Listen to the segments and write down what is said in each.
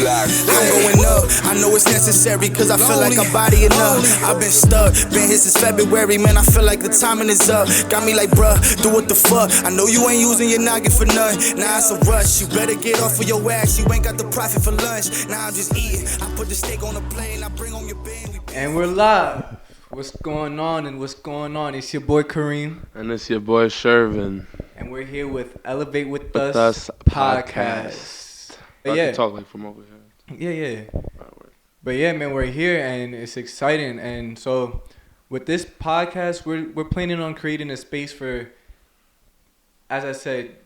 I'm going up, I know it's necessary, cause I feel like I'm body enough. I've been stuck, been here since February, man, I feel like the timing is up. Got me like, bruh, do what the fuck. I know you ain't using your noggin for nothing. Now it's a rush, you better get off of your ass. You ain't got the profit for lunch. Now I'm just eating. I put the steak on the plane, I bring on your band. And we're live. What's going on and what's going on? It's your boy Kareem. And it's your boy Shervin. And we're here with Elevate With Us podcast. I can talk like from over here. Yeah. But yeah, man, we're here and it's exciting. And so with this podcast, we're planning on creating a space for, as I said,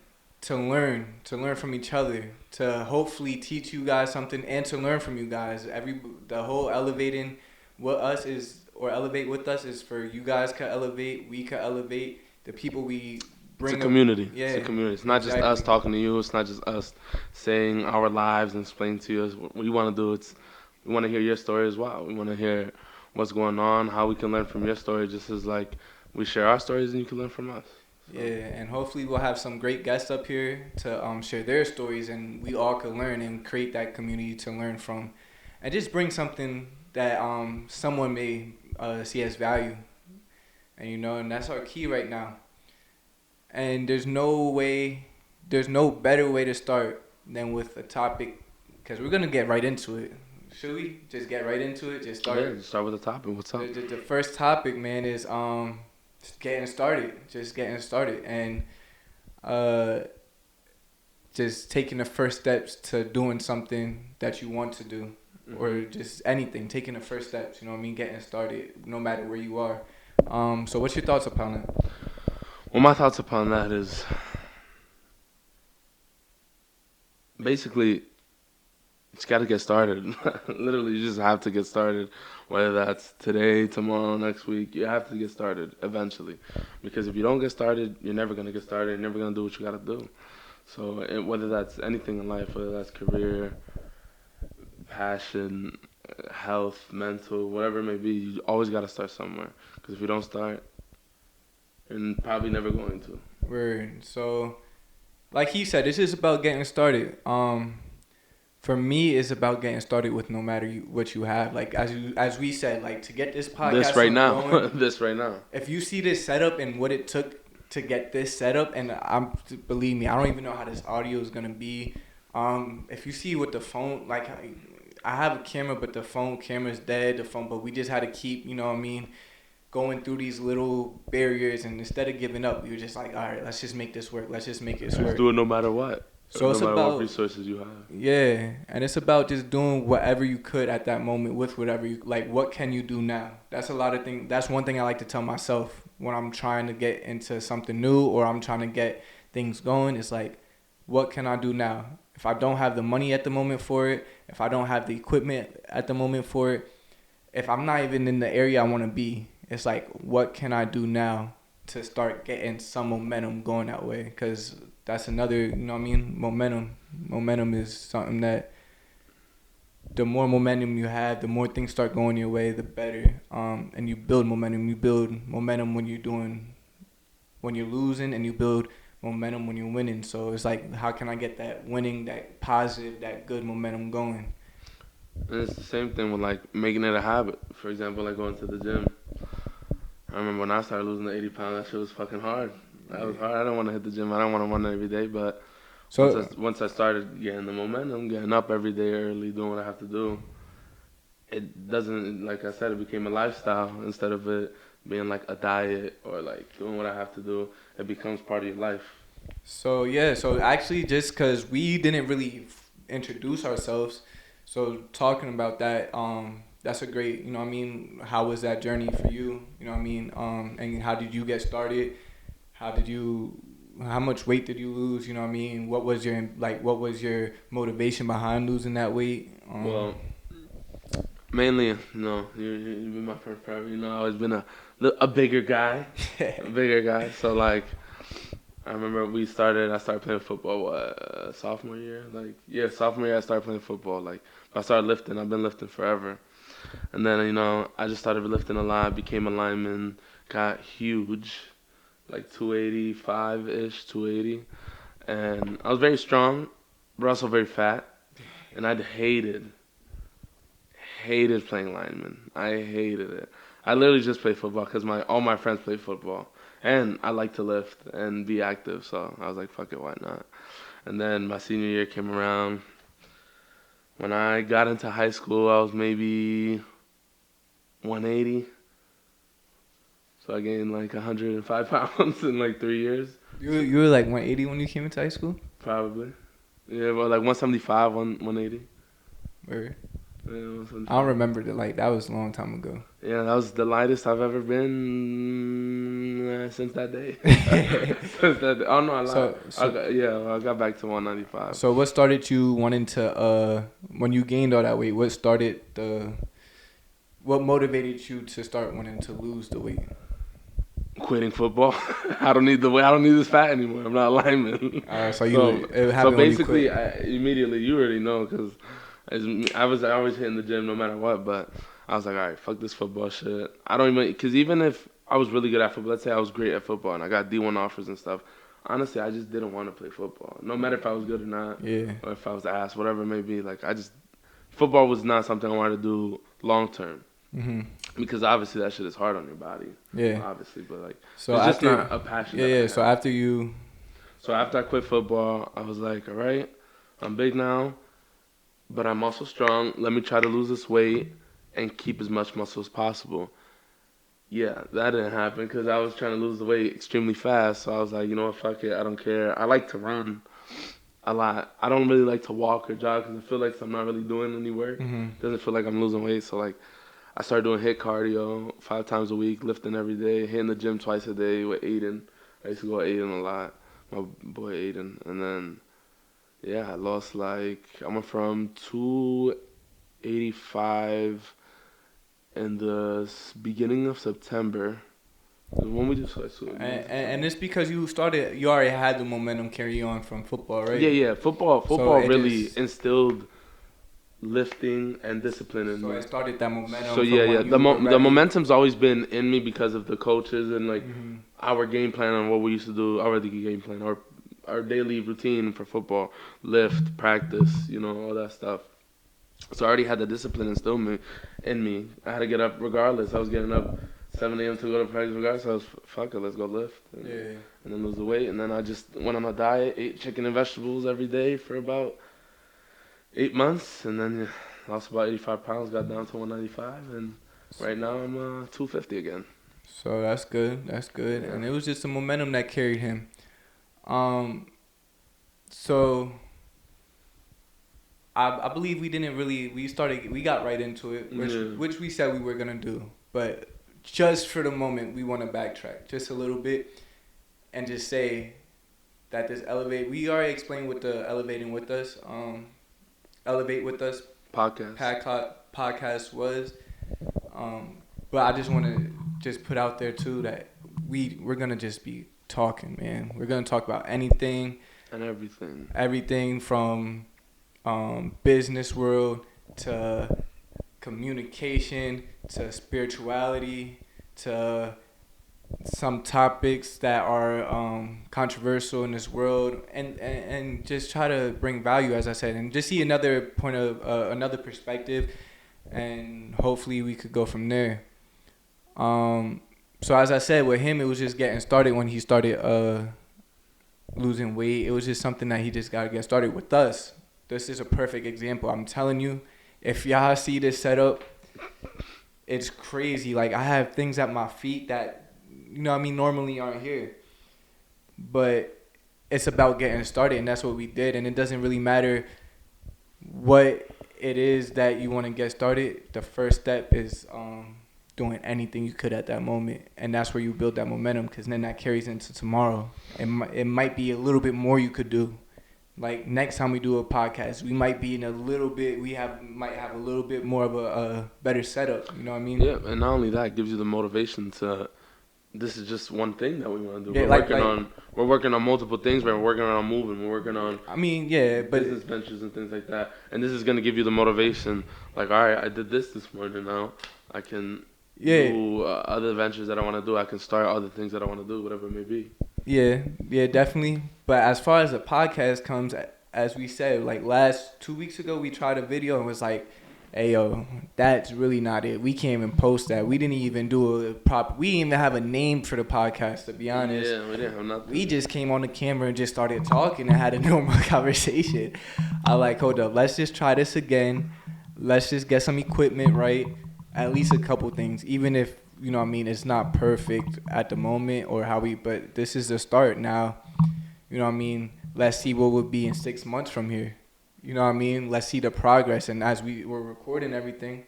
to learn from each other, to hopefully teach you guys something and to learn from you guys. The whole elevating with us is, or elevate with us is for you guys to elevate, we can elevate, the people we bring. It's a community. Yeah, it's a community. It's not just us talking to you. It's not just us saying our lives and explaining to you what we want to do. We want to hear your story as well. We want to hear what's going on, how we can learn from your story, just as like we share our stories and you can learn from us. So. Yeah, and hopefully we'll have some great guests up here to share their stories, and we all can learn and create that community to learn from, and just bring something that someone may see as value, and that's our key right now. And there's no better way to start than with a topic, because we're gonna get right into it. Should we just get right into it? Just start. Yeah, just start with the topic. What's up? The first topic, man, is just getting started, and just taking the first steps to doing something that you want to do. Mm-hmm. Or just anything, taking the first steps, getting started, no matter where you are. So what's your thoughts upon it? Well, my thoughts upon that is basically you just got to get started. Literally, you just have to get started. Whether that's today, tomorrow, next week, you have to get started eventually. Because if you don't get started, you're never going to get started. You're never going to do what you got to do. So whether that's anything in life, whether that's career, passion, health, mental, whatever it may be, you always got to start somewhere. Because if you don't start, you're probably never going to. Word. So, like he said, this is about getting started. For me, it's about getting started with no matter what you have. Like as we said, like to get this podcast. This right now. Going, this right now. If you see this setup and what it took to get this set up, and believe me, I don't even know how this audio is gonna be. If you see with the phone, like I have a camera, but the phone camera's dead. But we just had to keep, going through these little barriers, and instead of giving up, we were just like, all right, let's just make this work. Let's just make it work. Just do it no matter what. So no it's matter about what resources you have. Yeah, and it's about just doing whatever you could at that moment with whatever you like. What can you do now? That's a lot of things. That's one thing I like to tell myself when I'm trying to get into something new or I'm trying to get things going. It's like, what can I do now? If I don't have the money at the moment for it, if I don't have the equipment at the moment for it, if I'm not even in the area I want to be, it's like, what can I do now to start getting some momentum going that way? Because that's another, momentum. Momentum is something that the more momentum you have, the more things start going your way, the better. And you build momentum. You build momentum when you're losing, and you build momentum when you're winning. So it's like, how can I get that winning, that positive, that good momentum going? And it's the same thing with like making it a habit. For example, like going to the gym. I remember when I started losing the 80 pounds, that shit was fucking hard. That was hard. I don't want to hit the gym. I don't want to run every day. But once I started getting the momentum, getting up every day early, doing what I have to do, it doesn't, like I said, it became a lifestyle instead of it being like a diet or like doing what I have to do. It becomes part of your life. So actually, just because we didn't really introduce ourselves, so talking about that, that's a great, how was that journey for you? And how did you get started? How much weight did you lose? What was your motivation behind losing that weight? Well, mainly, you've been my friend forever. I've always been a bigger guy, So like, I remember I started playing football, sophomore year? Sophomore year I started playing football. Like, I started lifting. I've been lifting forever. And then, I just started lifting a lot, became a lineman, got huge, like 285-ish, 280. And I was very strong, but also very fat. and I'd hated playing lineman. I hated it. I literally just played football because all my friends play football, and I like to lift and be active. So I was like, fuck it, why not? And then my senior year came around. When I got into high school, I was maybe 180. So I gained like 105 pounds in like 3 years. You were like 180 when you came into high school? Probably. Yeah, well, like 175, 180. Or Yeah, 175. I don't remember that. Like, that was a long time ago. Yeah, that was the lightest I've ever been since that day. Since that day. Oh, no, I lied. I got back to 195. So what started you wanting to, when you gained all that weight, what motivated you to start wanting to lose the weight? Quitting football. I don't need the weight. I don't need this fat anymore. I'm not a lineman. So basically, immediately, you already know, because I was always hitting the gym no matter what, but I was like, all right, fuck this football shit. I don't even, because even if I was really good at football, let's say I was great at football and I got D1 offers and stuff, honestly, I just didn't want to play football. No matter if I was good or not, or if I was ass, whatever it may be. Like, football was not something I wanted to do long term. Mm-hmm. Because obviously that shit is hard on your body. Yeah. Obviously, but like, so it's after, just not a passion. So after I quit football, I was like, all right, I'm big now, but I'm also strong. Let me try to lose this weight and keep as much muscle as possible. Yeah, that didn't happen because I was trying to lose the weight extremely fast. So I was like, you know what, fuck it, I don't care. I like to run a lot. I don't really like to walk or jog because I feel like I'm not really doing any work. Mm-hmm. Doesn't feel like I'm losing weight. So like, I started doing HIIT cardio 5 times a week, lifting every day, hitting the gym twice a day with Aiden. I used to go with Aiden a lot, my boy Aiden. And then, yeah, I lost I went from 285 in the beginning of September. When we just and it's because you already had the momentum carry on from football, right? Yeah. Football really instilled lifting and discipline in me. So it started that momentum. So the momentum's always been in me because of the coaches and our game plan on what we used to do, our game plan, our daily routine for football, lift, practice, all that stuff. So I already had the discipline instilled in me. I had to get up regardless. I was getting up 7 a.m. to go to practice regardless. So I was, fuck it, let's go lift. And then lose the weight. And then I just went on a diet, ate chicken and vegetables every day for about 8 months. And then lost about 85 pounds, got down to 195. And right now I'm 250 again. So that's good. Yeah. And it was just the momentum that carried him. So I believe we got right into it, which we said we were going to do. But just for the moment, we want to backtrack just a little bit and just say that this we already explained what the Elevate With Us podcast was. But I just want to just put out there too that we're going to just be talking, man. We're going to talk about anything and everything. Everything from business world to communication to spirituality to some topics that are controversial in this world, and just try to bring value, as I said, and just see another point of another perspective, and hopefully we could go from there. So as I said, with him, it was just getting started when he started losing weight. It was just something that he just got to get started. With us, this is a perfect example. I'm telling you, if y'all see this setup, it's crazy. Like, I have things at my feet that, normally aren't here. But it's about getting started, and that's what we did. And it doesn't really matter what it is that you want to get started. The first step is doing anything you could at that moment, and that's where you build that momentum, because then that carries into tomorrow. It might be a little bit more you could do. Like, next time we do a podcast, we might be in a little bit, might have a little bit more of a better setup, you know what I mean? Yeah, and not only that, it gives you the motivation to, this is just one thing that we want to do. Yeah, we're working on multiple things, we're working on moving, we're working on business ventures and things like that. And this is going to give you the motivation, like, all right, I did this morning, now I can do other ventures that I want to do. I can start other things that I want to do, whatever it may be. Yeah, definitely. But as far as the podcast comes, as we said, like last 2 weeks ago, we tried a video and was like, hey, yo, that's really not it. We can't even post that. We didn't even do we didn't even have a name for the podcast, to be honest. Yeah, we didn't have nothing. We just came on the camera and just started talking and had a normal conversation. I like, hold up, let's just try this again. Let's just get some equipment right. At least a couple things, even if, you know what I mean, it's not perfect at the moment or but this is the start now. You know what I mean? Let's see what would be in 6 months from here. You know what I mean? Let's see the progress. And as we were recording everything,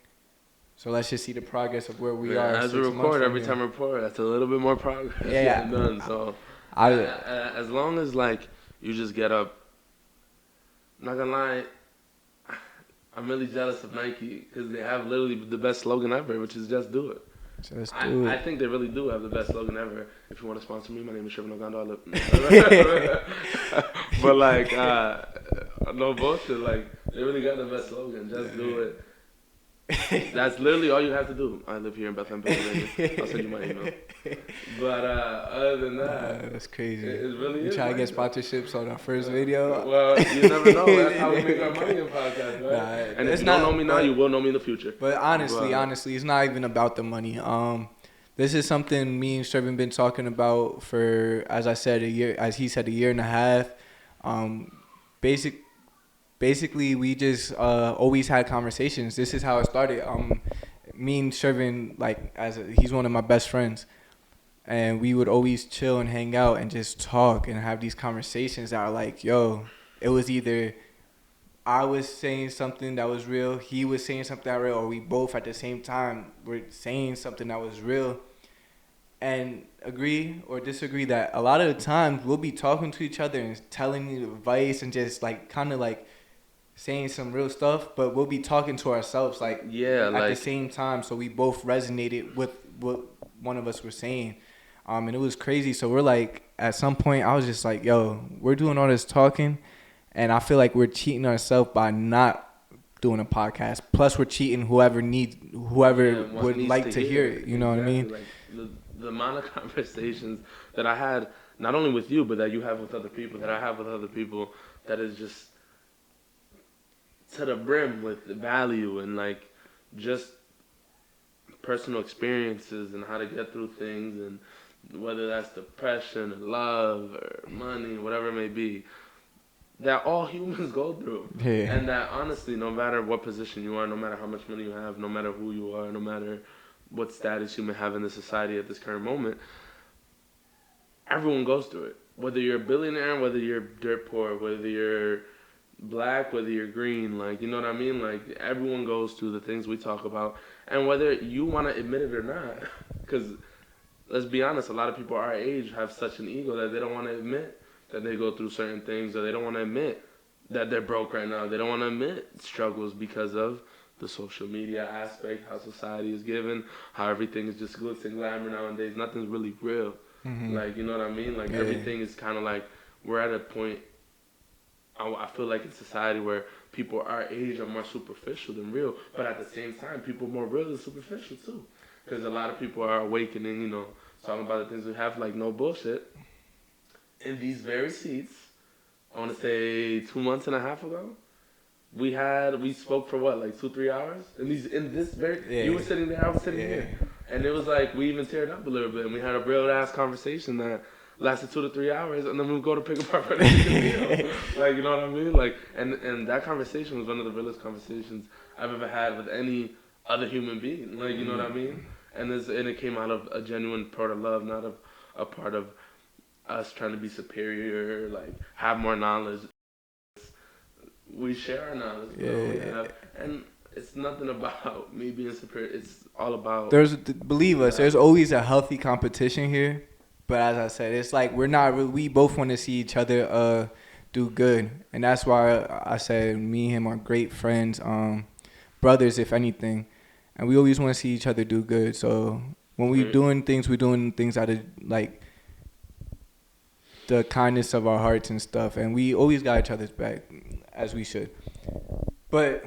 so let's just see the progress of where we are. As we record, every time we record, that's a little bit more progress. Yeah. Done. So, as long as, like, you just get up, I'm not gonna lie, I'm really jealous of Nike because they have literally the best slogan ever, which is just do it. Just do it. I think they really do have the best slogan ever. If you want to sponsor me, my name is Shervin Ogando. But like, no bullshit. Like, they really got the best slogan. Just do it. That's literally all you have to do. I live here in Bethlehem, Pennsylvania. I'll send you my email. But other than that, that's crazy. It really we is. Try to get sponsorships on our first video. Well, you never know. That's how we make our money in podcasts, right? Nah, and if you don't know me now, you will know me in the future. But honestly, it's not even about the money. This is something me and Shervin been talking about for, as I said, a year and a half. Basically, we just always had conversations. This is how it started. Me and Shervin, like, he's one of my best friends, and we would always chill and hang out and just talk and have these conversations that are like, yo, it was either I was saying something that was real, he was saying something that was real, or we both at the same time were saying something that was real, and agree or disagree that a lot of the times we'll be talking to each other and telling you advice and just like kind of like saying some real stuff, but we'll be talking to ourselves like at the same time, so we both resonated with what one of us were saying, and it was crazy. So we're like, at some point I was just like, yo, we're doing all this talking and I feel like we're cheating ourselves by not doing a podcast, plus we're cheating whoever would like to hear it, you know what I mean? Like the amount of conversations that I had, not only with you, but that you have with other people, that I have with other people, that is just to the brim with the value and like just personal experiences and how to get through things, and whether that's depression or love or money, whatever it may be, that all humans go through. Yeah. And that honestly, no matter what position you are, no matter how much money you have, no matter who you are, no matter what status you may have in the society at this current moment, everyone goes through it. Whether you're a billionaire, whether you're dirt poor, whether you're black, whether you're green, like, you know what I mean? Like, everyone goes through the things we talk about, and whether you want to admit it or not, because let's be honest, a lot of people our age have such an ego that they don't want to admit that they go through certain things, or they don't want to admit that they're broke right now. They don't want to admit struggles because of the social media aspect, how society is given, how everything is just glitz and glamour nowadays. Nothing's really real. Mm-hmm. Like, you know what I mean? Like, everything is kind of like, we're at a point, I feel like in society where people our age are more superficial than real, but at the same time, people are more real than superficial too. Because a lot of people are awakening, you know, talking about the things we have, like, no bullshit. In these very seats, I want to say 2 months and a half ago, we spoke for what, like 2-3 hours? You were sitting there, I was sitting here. And it was like, we even teared up a little bit, and we had a real ass conversation that lasted 2 to 3 hours, and then we would go to pick up our friend. Like, you know what I mean? Like, and that conversation was one of the realest conversations I've ever had with any other human being. Like, you know what I mean? And it came out of a genuine part of love, not of a part of us trying to be superior, like have more knowledge. We share our knowledge, and it's nothing about me being superior. It's all about. Believe us, there's always a healthy competition here. But as I said, it's like we both want to see each other do good. And that's why I said me and him are great friends, brothers, if anything. And we always want to see each other do good. So when we're doing things out of, like, the kindness of our hearts and stuff. And we always got each other's back, as we should. But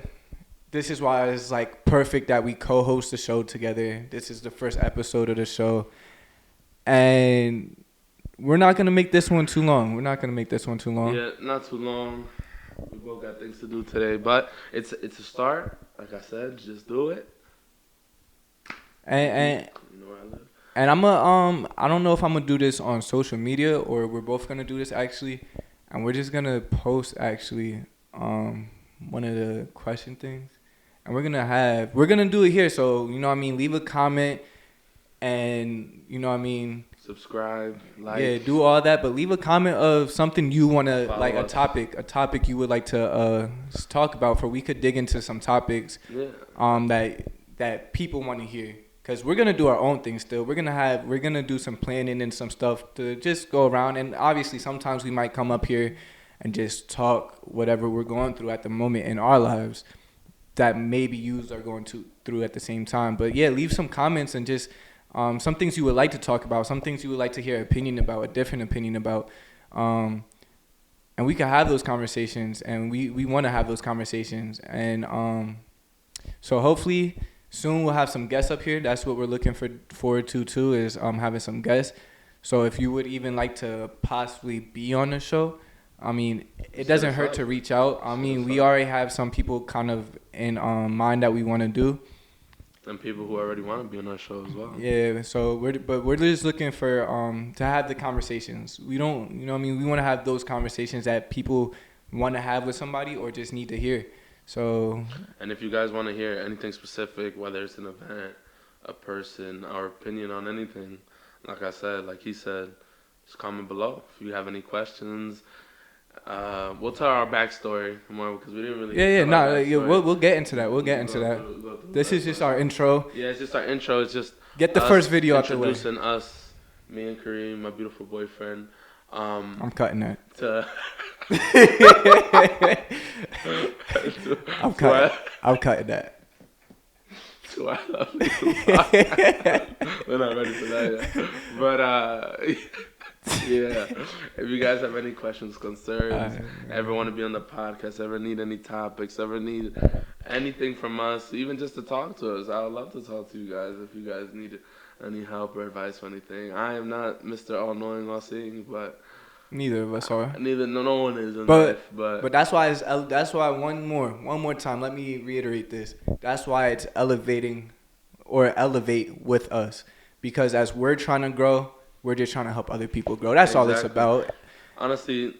this is why it's, like, perfect that we co-host the show together. This is the first episode of the show. And we're not going to make this one too long. Yeah, not too long. We both got things to do today, but it's a start. Like I said, just do it. And You know where I live. and I don't know if I'm gonna do this on social media or we're both gonna do this actually, and we're just gonna post actually one of the question things, and we're gonna do it here. So you know what I mean, leave a comment, and you know what I mean. Subscribe, like. Yeah, do all that, but leave a comment of something you want to, Follow like us. a topic you would like to talk about, for we could dig into some topics Yeah. that people want to hear. Cause we're gonna do our own thing still. We're gonna do some planning and some stuff to just go around, and obviously sometimes we might come up here and just talk whatever we're going through at the moment in our lives that maybe yous are going through at the same time. But yeah, leave some comments and just some things you would like to talk about, some things you would like to hear opinion about, a different opinion about, and we can have those conversations, and we want to have those conversations, and so hopefully soon we'll have some guests up here. That's what we're looking forward to too, is having some guests. So if you would even like to possibly be on the show, I mean, it doesn't hurt to reach out. I mean, we already have some people kind of in mind that we want to do. And people who already want to be on our show as well. Yeah, so we're just looking for to have the conversations. We don't, you know what I mean, we want to have those conversations that people want to have with somebody or just need to hear. So, And if you guys want to hear anything specific, whether it's an event, a person, our opinion on anything, like I said, like he said, just comment below. If you have any questions, we'll tell our backstory more because we didn't really. We'll get into that. We'll get into that. This is just our intro. Yeah, it's just our intro. It's just get the first video out the way. Introducing us, me and Kareem, my beautiful boyfriend. I'm cutting that. I'm cutting that. To our lovely podcast. We're not ready for that yet. But yeah, if you guys have any questions, concerns, ever want to be on the podcast, ever need any topics, ever need anything from us, even just to talk to us, I would love to talk to you guys if you guys need any help or advice or anything. I am not Mr. All-Knowing, All-Seeing, but neither of us are. No one is in life. But that's why one more time. Let me reiterate this. That's why it's elevate with us, because as we're trying to grow, we're just trying to help other people grow. That's all it's about. Honestly,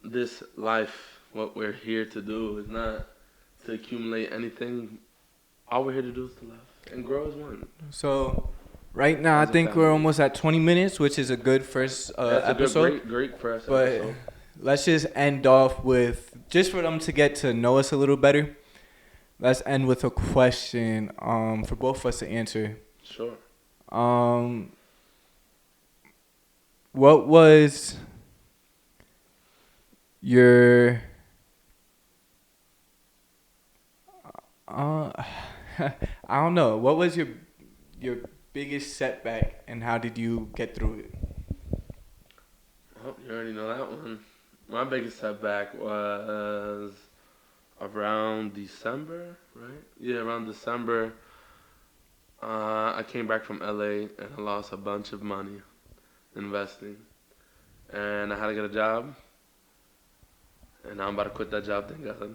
this life, what we're here to do is not to accumulate anything. All we're here to do is to love and grow as one. So right now, I think we're almost at 20 minutes, which is a good first episode. Great first but episode. Let's just end off with, just for them to get to know us a little better, let's end with a question for both of us to answer. Sure. What was your I don't know. What was your biggest setback, and how did you get through it? Well, you already know that one. My biggest setback was around December, right? Yeah, around December. I came back from LA and I lost a bunch of money investing, and I had to get a job, and now I'm about to quit that job, thank God,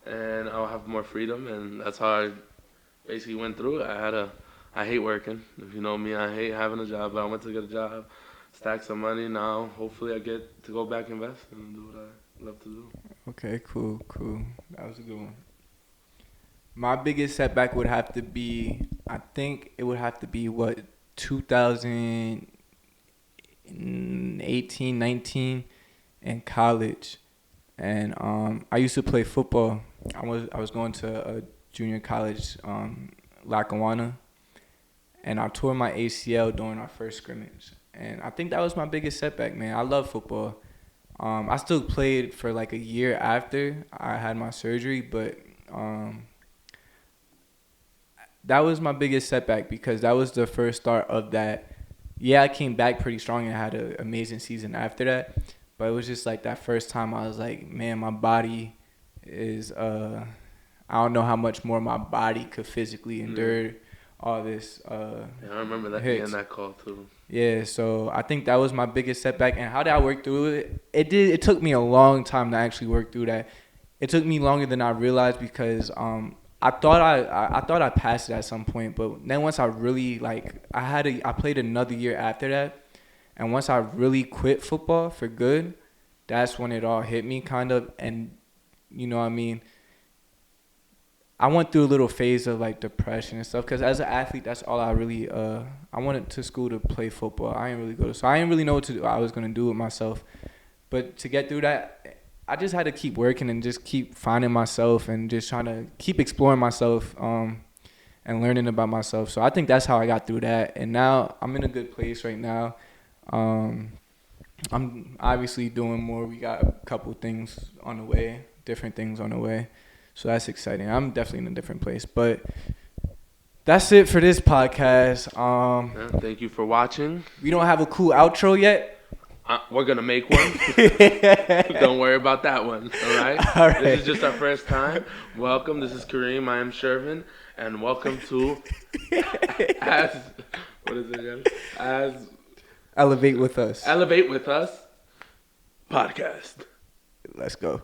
and I'll have more freedom, and that's how I basically went through it. I hate working. If you know me, I hate having a job, but I went to get a job, stack some money. Now hopefully I get to go back investing and do what I love to do. Okay, cool. That was a good one. My biggest setback would have to be, I think it would have to be 2018, 19 in college. And I used to play football. I was going to a junior college, Lackawanna, and I tore my ACL during our first scrimmage. And I think that was my biggest setback, man. I love football. I still played for like a year after I had my surgery, but that was my biggest setback, because that was the first start of that. Yeah, I came back pretty strong and had an amazing season after that. But it was just like that first time I was like, man, my body is, I don't know how much more my body could physically endure all this. Yeah, I remember that hits. getting that call too. Yeah, so I think that was my biggest setback. And how did I work through it? It took me a long time to actually work through that. It took me longer than I realized because I thought I passed it at some point, but then once I really I played another year after that, and once I really quit football for good, that's when it all hit me kind of. And you know what I mean, I went through a little phase of like depression and stuff because as an athlete, that's all I really I went to school to play football. I didn't really go to, so I didn't really know what I was gonna do with myself. But to get through that, I just had to keep working and just keep finding myself and just trying to keep exploring myself and learning about myself. So I think that's how I got through that. And now I'm in a good place right now. I'm obviously doing more. We got a couple things on the way, different things on the way. So that's exciting. I'm definitely in a different place. But that's it for this podcast. Yeah, thank you for watching. We don't have a cool outro yet. We're going to make one. Don't worry about that one. All right? All right. This is just our first time. Welcome. This is Kareem. I am Shervin. And welcome to what is it again? Elevate with us. Elevate with Us podcast. Let's go.